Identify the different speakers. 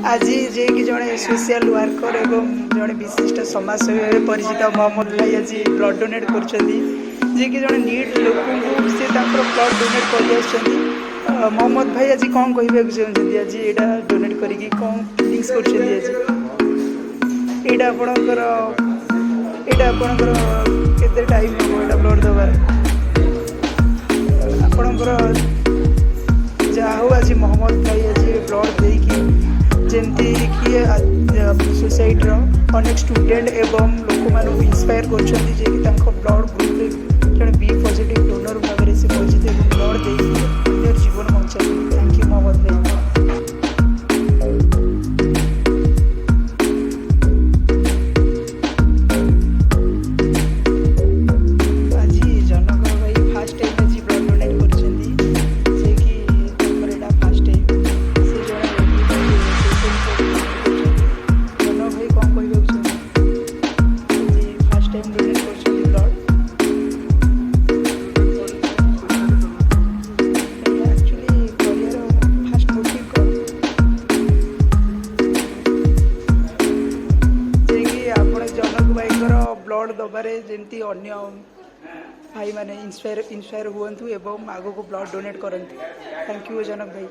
Speaker 1: आज जे कि जड़े सोशल वर्कर एवं जड़े विशिष्ट समाजसेवी भाव परिचित मोहम्मद भाई आज ब्लड डोनेट कर कि जड़े नीड लोक से ब्लड डोनेट कर मोहम्मद भाई आज कौन कहवाक चाहते आज यहाँ डोनेट करके कौन फिलिंग्स कर केते टाइम हम ब्लड दबार आपणकर जहा हो आज मोहम्मद भाई आज ब्लड देकी जमती कि सोसाइटी अनेक स्टूडेंट एवं लोक मानू इंस्पायर कर ब्लड ग्रुप जड़े बी पॉजिटिव डोनर भाव से परिचित ब्लड देकी जीवन बचा। थैंक यू मोहम्मद भाई। ब्लड दबारे जमती अन्य भाई माने इंस्पायर हुआ एवं आगो को ब्लड डोनेट करते। थैंक यू जनक भाई।